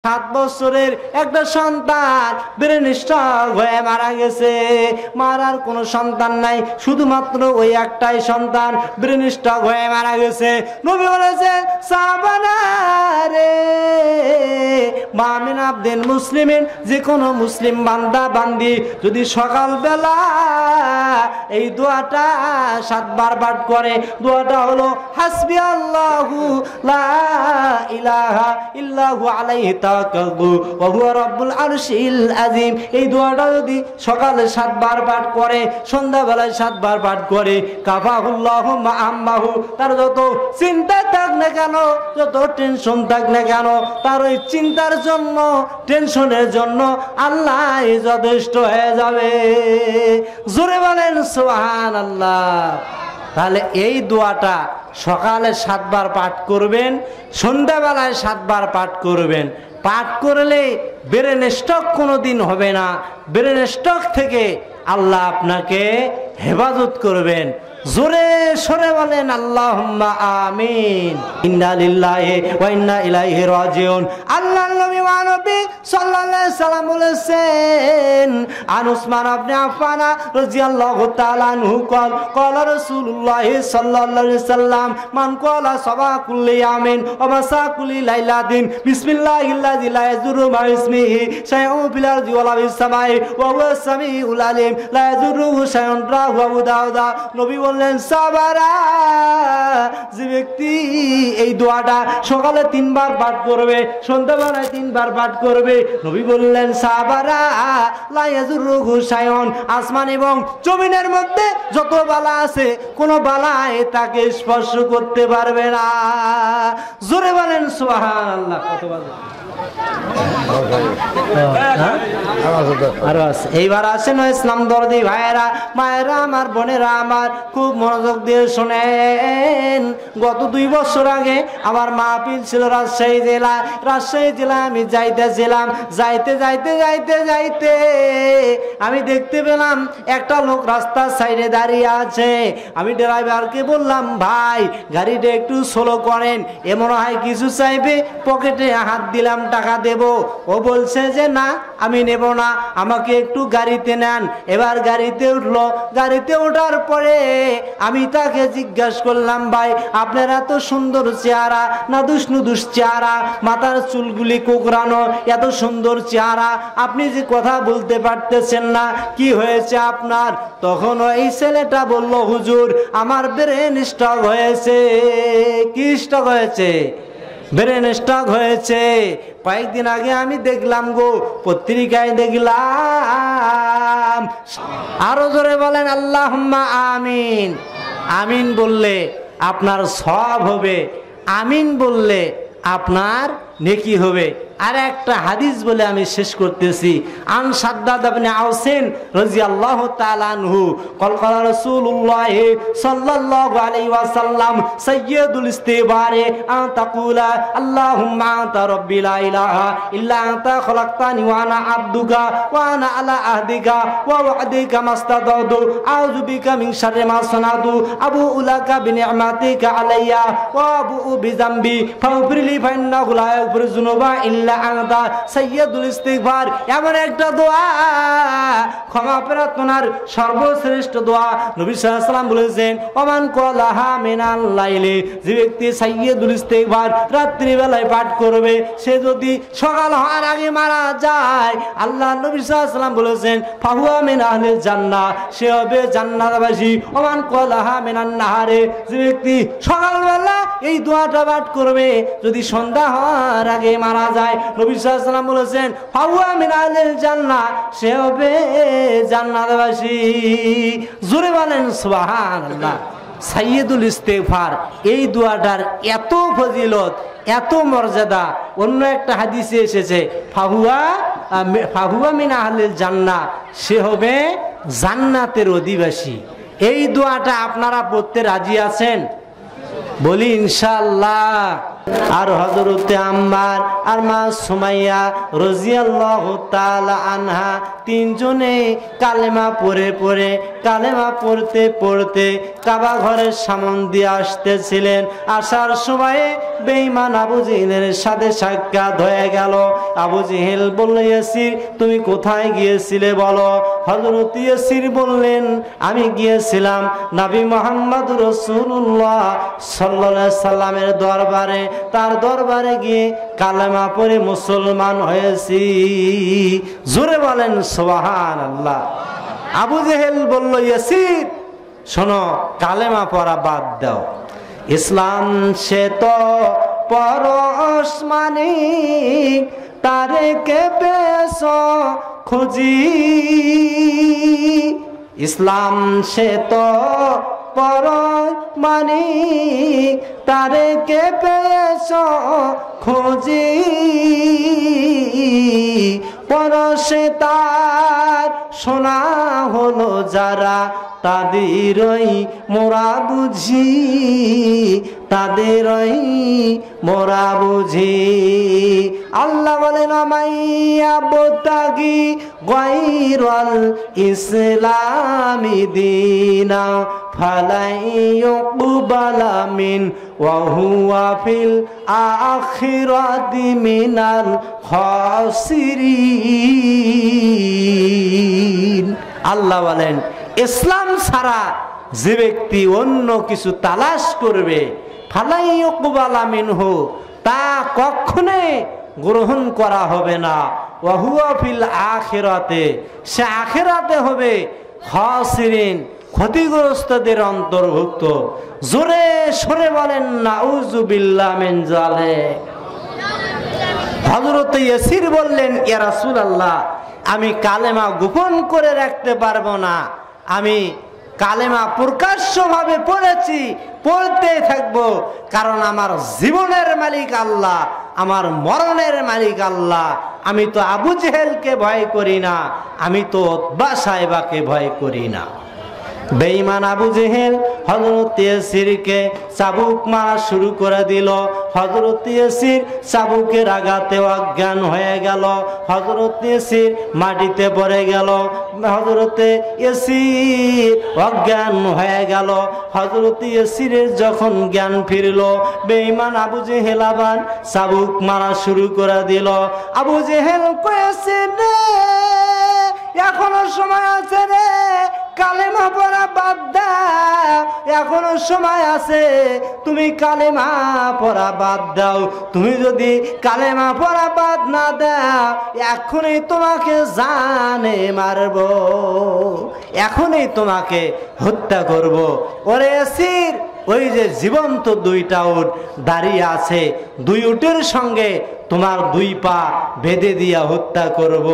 7 বছরের একটা সন্তান ব্রেন স্ট্রোক হয়ে মারা গেছে। মারার কোনো সন্তান নাই, শুধুমাত্র ওই একটাই সন্তান ব্রেন স্ট্রোক হয়ে মারা গেছে। নবী বলেছেন, সাহাবারা রে, মা মিন আবদিন মুসলিমিন, যে কোনো মুসলিম বান্দা বান্দি যদি সকালবেলা এই দোয়াটা 7 বার পাঠ করে, দোয়াটা হলো হাসবি আল্লাহু লা ইলাহা ইল্লাহু আলাইহি তাওয়াক্কালতু ওয়া হুয়া রাব্বুল আরশিল আযীম। এই দোয়াটা যদি সকালে 7 বার পাঠ করে, সন্ধ্যাবেলায় 7 বার পাঠ করে, কাফাহুল্লাহু মা আম্মাহু, তার যত চিন্তা থাক না কেন, যত টেনশন থাক না কেন, তার ওই চিন্তার জন্য, টেনশনের জন্য আল্লাহ যথেষ্ট হয়ে যাবে। জোরে বলেন সুবহানাল্লাহ। তাহলে এই দোয়াটা সকালে 7 বার পাঠ করবেন, সন্ধ্যাবেলায় 7 বার পাঠ করবেন। পাঠ করলে ব্রেন স্ট্রোক কোনোদিন হবে না। ব্রেন স্ট্রোক থেকে আল্লাহ আপনাকে হেফাজত করবেন। জোরে সরে বলেন আল্লাহুম্মা আমিন। ইন্না লিল্লাহি ওয়া ইন্না ইলাইহি রাজিউন। আল্লাহর নবী নবী সাল্লাল্লাহু আলাইহি সাল্লাম বলেছেন, আন উসমান ইবনে আফফান রাদিয়াল্লাহু তাআলা আনহু قال قال رسول الله صلى الله عليه وسلم من قال صباح كل يوم ومساء كل ليلة بسم الله الذي لا يضر مع اسمه شيء في الأرض ولا في السماء وهو السميع العليم لا يضره شيء رواه أبو داود। নবী বললেন, সাহাবারা, যে ব্যক্তি এই দোয়াটা সকালে 3 বার পাঠ করবে, সন্ধ্যাবেলায় 3 বার পাঠ করবে, নবী বললেন, সাহাবারা, লা ইয়াজুরুহু শাইউন, আসমান এবং জমিনের মধ্যে যত বালা আছে, কোন বালাই তাকে স্পর্শ করতে পারবে না। জোরে বলেন সুবহানাল্লাহ। কত বাজে? এইবার আসেন ইসলাম দরদি ভাইয়েরা, মায়েরা আমার, বোনেরা আমার, খুব মনোযোগ দিয়ে শোনেন। গত 2 বছর আগে আমার মাহফিল ছিল রাজশাহী জেলায়। রাজশাহী জেলায় আমি যাইতেছিলাম, যাইতে যাইতে যাইতে যাইতে আমি দেখতে পেলাম একটা লোক রাস্তার সাইডে দাঁড়িয়ে আছে। আমি ড্রাইভারকে বললাম, ভাই গাড়িটা একটু স্লো করেন, এমন হয় কিছু চাইবে। পকেটে হাত দিলাম, টাকা দেব। ও বলছে যে না, আমি নেব না, আমাকে একটু গাড়িতে নেন। এবার গাড়িতে উঠলো। গাড়িতে ওঠার পরে আমি তাকে জিজ্ঞাসা করলাম, ভাই আপনার এত সুন্দর চেহারা, না দুষ্ণুদুষ চেহারা, মাথার চুলগুলি কোকড়ানো, এত সুন্দর চেহারা, আপনি যে কথা বলতে পারতেছেন না, কি হয়েছে আপনার? তখন ওই ছেলেটা বলল, হুজুর আমার ব্রেন স্ট্রোক হয়েছে। কি স্ট্রোক হয়েছে? ব্রেন স্ট্রোক হয়েছে। কয়েকদিন আগে আমি দেখলাম গো, পত্রিকায় দেখলাম। আরো জোরে বলেন আল্লাহুম্মা আমিন। আমিন বললে আপনার সওয়াব হবে, আমিন বললে আপনার নেকি হবে। আর একটা হাদিস বলে আমি শেষ করতেছি। আন শাদ্দাদ ইবনে আওসিন রাদিয়াল্লাহু তাআলা আনহু قال قال رسول الله صلى الله عليه وسلم سيد الاستغفار ان تقول اللهم انت ربي لا اله الا انت خلقتني وانا عبدك وانا على عهدك ووعدك ما استطعت اعوذ بك من شر ما صنعت ابوء لك بنعمتك علي وابوء بذنبي فاغفر لي فانه لا يغفر الذنوب الا আনতা সাইয়্যিদুল ইস্তিগফার। এমন একটা দোয়া, ক্ষমা প্রার্থনার সর্বশ্রেষ্ঠ দোয়া। নবী সাল্লাল্লাহু আলাইহি ওয়াসাল্লাম বলেছেন, ওমান ক্বালাহা মিনাল লাইলি, যে ব্যক্তি সাইয়্যিদুল ইস্তিগফার রাত্রি বেলায় পাঠ করবে, সে যদি সকাল হওয়ার আগে মারা যায়, আল্লাহ নবী সাল্লাল্লাহু আলাইহি ওয়াসাল্লাম বলেছেন, ফাহুয়া মিন আহলিল জান্নাহ, সে হবে জান্নাতবাসী। ওমান ক্বালাহা মিনান নাহারে, যে ব্যক্তি সকালবেলা এই দোয়াটা পাঠ করবে, যদি সন্ধ্যা হওয়ার আগে মারা যায়, নবী সাল্লাল্লাহু আলাইহি ওয়াসাল্লাম বলেছেন, ফাহুয়া মিন আহলিল জান্নাহ, সে হবে জান্নাতবাসী। জোরে বলেন সুবহানাল্লাহ। সাইয়্যিদুল ইস্তিগফার, এই দোয়াটার এত ফজিলত, এত মর্যাদা। অন্য একটা হাদিসে এসেছে, ফাহুয়া মিন আহলিল জান্নাহ, সে হবে জান্নাতের অধিবাসী। এই দোয়াটা আপনারা পড়তে রাজি আছেন? বলি ইনশাআল্লাহ। আর হযরতে আম্মার আর মা সুমাইয়া রাদিয়াল্লাহু তাআলা আনহা তিনজনে কালেমা পড়ে কালেমা পড়তে পড়তে কাবা ঘরের সামনে দিয়ে আসতেছিলেন। আসার সময়ে বেঈমান আবু জেহেলের সাথে সাক্ষাৎ হয়ে গেল। আবু জেহেল বলল, ইয়াসির তুমি কোথায় গিয়েছিলে বলো? হযরত ইয়াসির বললেন, আমি গিয়েছিলাম নবী মুহাম্মদ রাসূলুল্লাহ সাল্লাল্লাহু আলাইহি সাল্লামের দরবারে, তার দরবারে গিয়ে কালেমা পড়ে মুসলমান হয়েছি। জোরে বলেন সুবহানাল্লাহ। আবু জেহেল বলল, ইয়াসির শোনো, কালেমা পড়া বাদ দাও। ইসলাম সে তো পরশমানি, তারে কে পেশ খুঁজি। ইসলাম সে তো পরশমানি, তারে কে পেশ খুঁজি। পরশে তার শোনা হলো যারা, তাদেরই মোরা বুঝি, তাদেরই মোরা বুঝি। আল্লাহ বলেন, মাইয়া বতাগি গায়রাল ইসলামি দীনা ফালাই ইউকবালা মিন ওয়া হুয়া ফিল আখিরাতি মিনাল খাসিরিন। আল্লাহ বলেন, ইসলাম ছাড়া যে ব্যক্তি অন্য কিছু তালাশ করবে, ফালাই ইউকবালা মিনহু, তা কখনোই গ্রহণ করা হবে না। ওয়া হুয়া ফিল আখিরাতে, সে আখিরাতে হবে খাসিরিন, ক্ষতিগ্রস্তদের অন্তর্ভুক্ত। জোরে সরে বলেন নাউযুবিল্লাহ মিন যালিক। হযরত ইয়াসির বললেন, ইয়া রাসূলুল্লাহ, আমি কালেমা গোপন করে রাখতে পারবো না। আমি কালেমা প্রকাশ্যভাবে পড়েছি, পড়তে থাকবো, কারণ আমার জীবনের মালিক আল্লাহ, আমার মরণের মালিক আল্লাহ। আমি তো আবু জেহেলকে ভয় করি না, আমি তো উতবা সাহেবাকে ভয় করি না। বেঈমান আবু জেহেল হযরত ইয়াসিরকে চাবুক মারা শুরু করে দিল। হযরত ইয়াসির চাবুকের আঘাতে অজ্ঞান হয়ে গেল। হযরত ইয়াসির মাটিতে পড়ে গেল। হযরত ইয়াসির অজ্ঞান হয়ে গেল। হযরত ইয়াসিরের যখন জ্ঞান ফিরল, বেঈমান আবু জেহেল আবার চাবুক মারা শুরু করে দিল। আবু জেহেল কয়েছে, রে এখনো সময় আছে রে, কালেমা পড়া বাদ দাও, এখনো সময় আছে, তুমি কালেমা পড়া বাদ দাও। তুমি যদি কালেমা পড়া বাদ না দাও, এখনই তোমাকে জানে মারব, এখনই তোমাকে হত্যা করব। ওরে ইয়াসির, ওই যে জীবন্ত দুইটা উট দাঁড়িয়ে আছে, দুই উটের সঙ্গে তোমার দুই পা বেঁধে দিয়া হত্যা করব।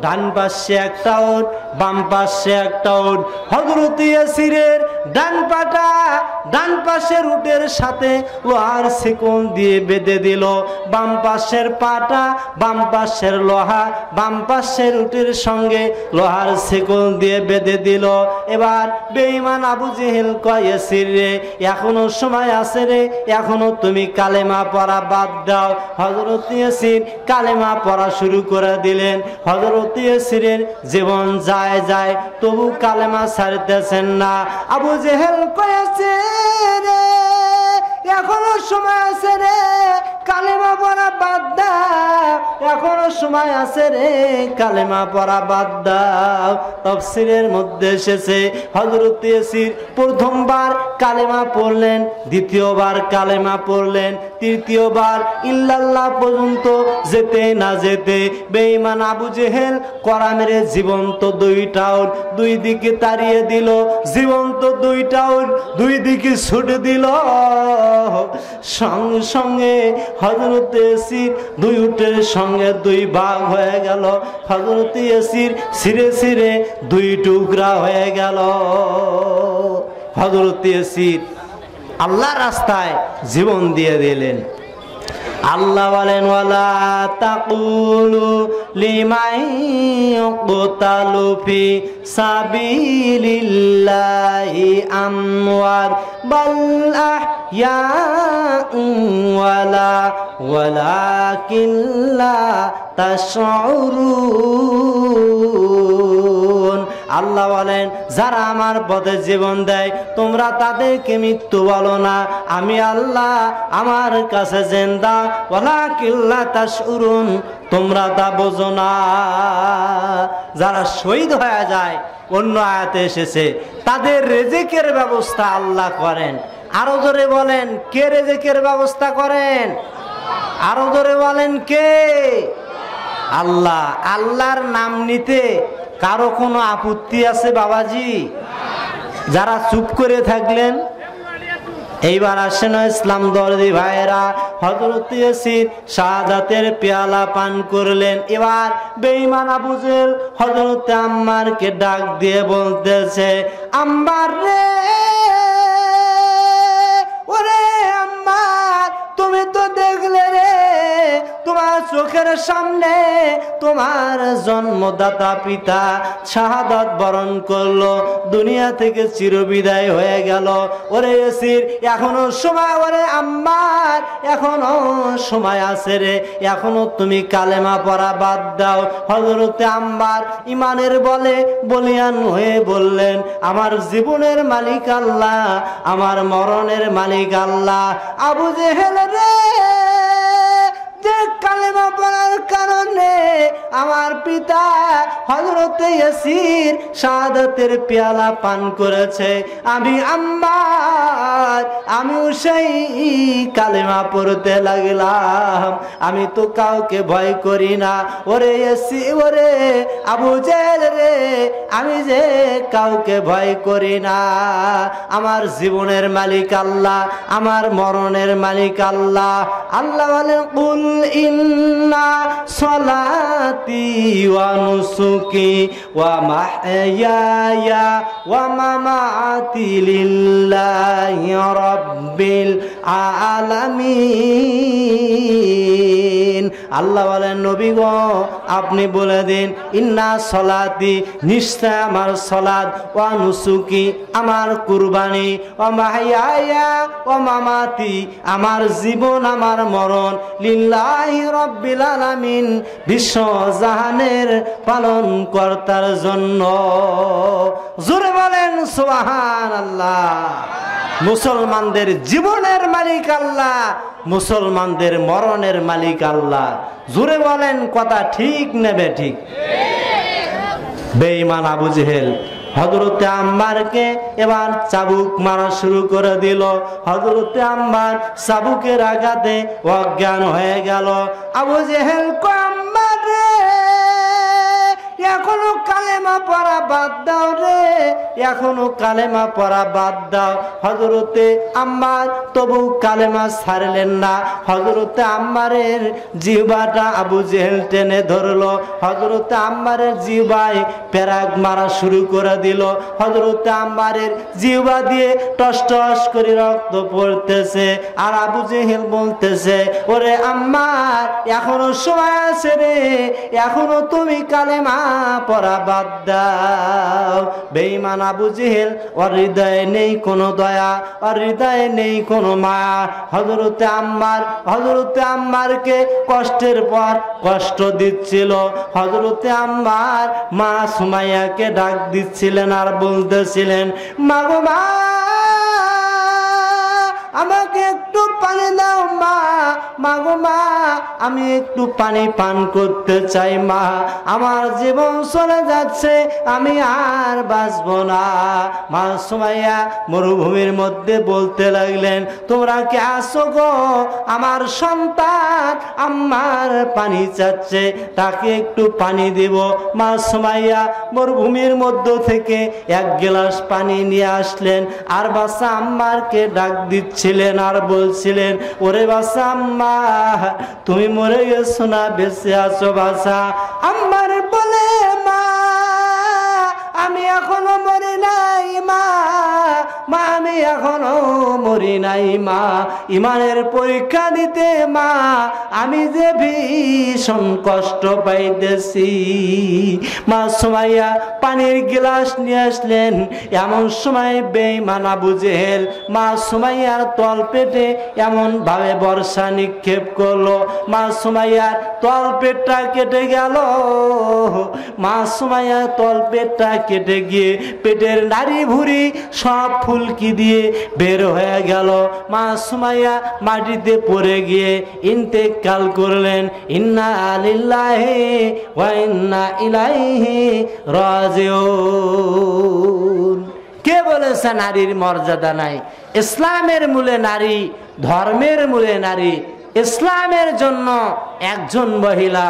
ডান পাশে একটা উট, বাম পাশে একটা উট। হযরত ইয়াসিরের ডান পাটা ডান পাশের উটের সাথে লোহার শিকল দিয়ে বেঁধে দিল, বাম পাশের পাটা বাম পাশের লোহা বাম পাশের উটের সঙ্গে লোহার শিকল দিয়ে বেঁধে দিল। এবার বেঈমান আবু জেহেল কয়, ইয়াসির রে, এখনো সময় আছে রে, এখনো তুমি কালেমা পড়া বাদ দাও। হযরত ইয়াসির কালেমা পড়া শুরু করে দিলেন। হযরত ইয়াসিরের জীবন যায় যায়, তবু কালেমা ছাড়তেছেন না। আবু জেহেল কয়েছে, রে এখনো সময় আছে রে, কালেমা পড়া বাদ দাও, এখনো সময় আছে রে, কালেমা পড়া বাদ দাও। তাফসীরের মধ্যে এসেছে, হযরত ইয়াসির প্রথমবার কালেমা পড়লেন, দ্বিতীয়বার কালেমা পড়লেন, তৃতীয়বার ইল্লাল্লাহ পর্যন্ত যেতে না যেতে বেঈমান আবু জেহেল কড়া মেরে জীবন্ত দুইটা উট দুই দিকে তাড়িয়ে দিল। জীবন্ত দুইটা উট দুই দিকে ছুটে দিল। সঙ্গে সঙ্গে হযরত ইয়াসির দুই উটের সঙ্গে দুই ভাগ হয়ে গেল। হযরত ইয়াসির ছিঁড়ে ছিঁড়ে দুই টুকরা হয়ে গেল। হযরত ইয়াসির আল্লাহর রাস্তায় জীবন দিয়ে দিলেন। আল্লাহ বলেন ওয়ালা তাকুলু লিমান ইউকতালু ফি সাবিলিল্লাহি আমওয়াত বাল আহইয়াউ ওয়ালাকিন লা তাশউরুন। আল্লাহ বলেন যারা আমার পথে জীবন দেয় তোমরা তাদেরকে মৃত্যু বলো না, আমি আল্লাহ আমার কাছে জিন্দা, ওয়ালাকিন লা তাশউরুন, তোমরা তা বোঝো না। যারা শহীদ হয়ে যায় অন্য আয়াতে এসেছে তাদের রিজিকের ব্যবস্থা আল্লাহ করেন। আরো জোরে বলেন কে রিজিকের ব্যবস্থা করেন? আরো জোরে বলেন কে? আল্লাহ। আল্লাহর নাম নিতে কারো কোনো আপত্তি আছে বাবাজি? যারা চুপ করে থাকলেন এইবার আসেন ইসলাম দরদি ভাইরা, হযরত ইয়াসির শাহাদাতের পেয়ালা পান করলেন। এবার বেঈমান আবু জেহেল হযরত আম্মারকে ডাক দিয়ে বলতেছে, আম্মার রে, ওরে আম্মার, তুমি তো দেখলে রে তোমার চোখের সামনে তোমার জন্মদাতা পিতা শাহাদাত বরণ করলো, দুনিয়া থেকে চিরবিদায় হয়ে গেল। ওরে ইয়াসির এখনো সময়, ওরে আম্মার এখনো সময় আছে রে, এখনো তুমি কালেমা পড়া বাদ দাও। হযরতে আম্মার ইমানের বলে বলিয়ান হয়ে বললেন, আমার জীবনের মালিক আল্লাহ, আমার মরণের মালিক আল্লাহ। আবু জেহেল রে, যে কালেমা পড়ার কারণে আমার পিতা হযরতে ইয়াসির শাহাদাতের পেয়ালা পান করেছে, আমি আম্মার আমিও সেই কালেমা পড়তে লাগলাম। আমি তো কাউকে ভয় করি না। ওরে ইয়াসির, ওরে আবু জেহেল রে, আমি যে কাউকে ভয় করি না। আমার জীবনের মালিক আল্লাহ, আমার মরণের মালিক আল্লাহ। আল্লাহ বলেন কুল ইন্না সলাতি ওয়া নুসুকি ওয়া মাহইয়ায়া ওয়া মামাতি লিল্লাহি রাব্বিল আলামিন। আল্লাহ বলেন নবী গো আপনি বলে দিন, ইন্না সলাতি, নিশ্চয় আমার সলাত, ওয়া নুসুকি আমার কুরবানি, ওয়া মাহইয়ায়া ওয়া মামাতি আমার জীবন আমার মরণ, লিল্লাহি রাব্বিল আলামিন বিশ্ব জাহানের পালন কর্তার জন্য। জোরে বলেন সুবহানাল্লাহ। মুসলমানদের জীবনের মালিক আল্লাহ, মুসলমানদের মরণের মালিক আল্লাহ। জোরে বলেন কথা ঠিক নেবে ঠিক? বেঈমান আবু জেহেল হযরতে আম্মারকে এবার চাবুক মারা শুরু করে দিল। হযরতে আম্মার চাবুকের আঘাতে অজ্ঞান হয়ে গেল। আবু জেহেল কয়, আম্মার রে, এখনো কালেমা পড়া বাদ দাও রে, এখনো কালেমা পড়া বাদ দাও। হযরতে আম্মার তবু কালেমা ছাড়লেন না। হযরতে আম্মারের জিহ্বাটা আবু জেহেল টেনে ধরলো। হযরতে আম্মারের জিহ্বায় পেরাক মারা শুরু করে দিল। হযরতে আম্মারের জিহ্বা দিয়ে টস টস করে রক্ত পড়তেছে। আর আবু জেহেল বলতেছে, ওরে আম্মার এখনো সময় আছে রে, এখনো তুমি কালেমা পড়া বাদ দাও। বেঈমান আবু জেহেল, ওর হৃদয়ে নেই কোনো দয়া, ওর হৃদয়ে নেই কোনো মায়া। হযরতে আম্মারকে কষ্টের পর কষ্ট দিচ্ছিল। হযরতে আম্মার মা সুমাইয়াকে ডাক দিচ্ছিলেন আর বলতেছিলেন, মা গো মা, আমাকে একটু পানি দাও মা, মা গো মা, আমি একটু পানি পান করতে চাই মা, আমার জীবন চলে যাচ্ছে, আমি আর বাঁচবো না। মা সুমাইয়া মরুভূমির মধ্যে বলতে লাগলেন, তোমরা কে আসো গো? আমার সন্তান আমার পানি চাচ্ছে, তাকে একটু পানি দিব। মা সুমাইয়া মরুভূমির মধ্য থেকে এক গ্লাস পানি নিয়ে আসলেন আর বাচ্চা আম্মারকে ডাক দিচ্ছিলেন আর বলছিলেন, ওরে বাচ্চা আম্মা, তুমি মরে গেছো না বেঁচে আছো বাচ্চা? আম্মার বলে, মা আমি এখনো মরি নাই মা, মা আমি এখনো মরি নাই মা, ইমানের পরীক্ষা দিতে মা আমি যে ভীষণ কষ্ট পাইতেছি। মা সুমাইয়া পানির গ্লাস নিয়ে আসলেন। এমন সময় বেঈমান আবু জেহেল মা সুমাইয়ার তল পেটে এমন ভাবে বর্ষা নিক্ষেপ করলো, মা সুমাইয়ার তল পেটটা কেটে গেল। মা সুমাইয়ার তল পেটটা কেটে গিয়ে পেটের নাড়ি ভুঁড়ি সব ফুলকি দিয়ে বের হয়ে গেল। মা সুমাইয়া মাটিতে পড়ে গিয়ে ইন্তেকাল করলেন। ইন্না লিল্লাহি ওয়া ইন্না ইলাইহি রাজিউন। কে বলেছে নারীর মর্যাদা নাই? ইসলামের মূলে নারী, ধর্মের মূলে নারী। ইসলামের জন্য একজন মহিলা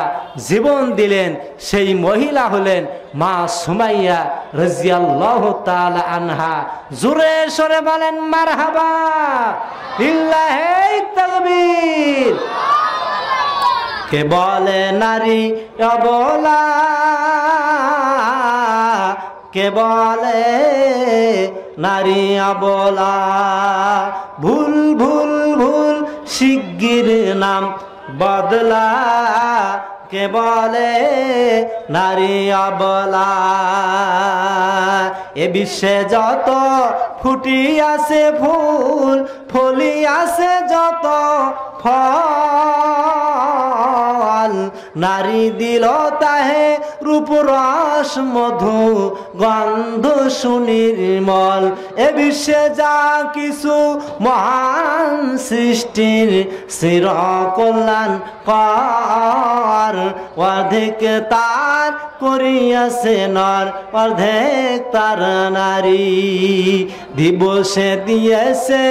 জীবন দিলেন, সেই মহিলা হলেন মা সুমাইয়া রাদিয়াল্লাহু তাআলা আনহা। জোরে সরে বলেন মারহাবা, লিল্লাহি তাকবীর। কে বলে নারী অবলা, কে বলে নারী অবলা, ভুল ভুল ভুল শিগগির নাম বদলা, কে বলে নারী অবলা। এ বিশ্বে যত ফুটি আছে ফুল, ফলি আছে যত ফল, নারী দিল তাহে রূপরস মধু গন্ধ সুনির্মল। এ বিশ্বে যা কিছু মহান সৃষ্টির চির কল্যাণ কর, অর্ধেক তার করিয়াছে নর, অর্ধেক তার নারী। দিবসে দিয়েছে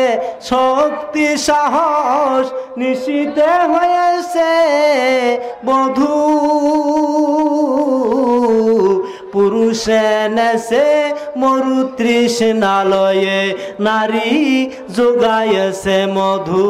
শক্তি সাহস, নিশীতে হয়েছে বধূ, পুরুষে নেছে মরু তৃষ্ণালয়ে, নারী যোগাইছে মধু।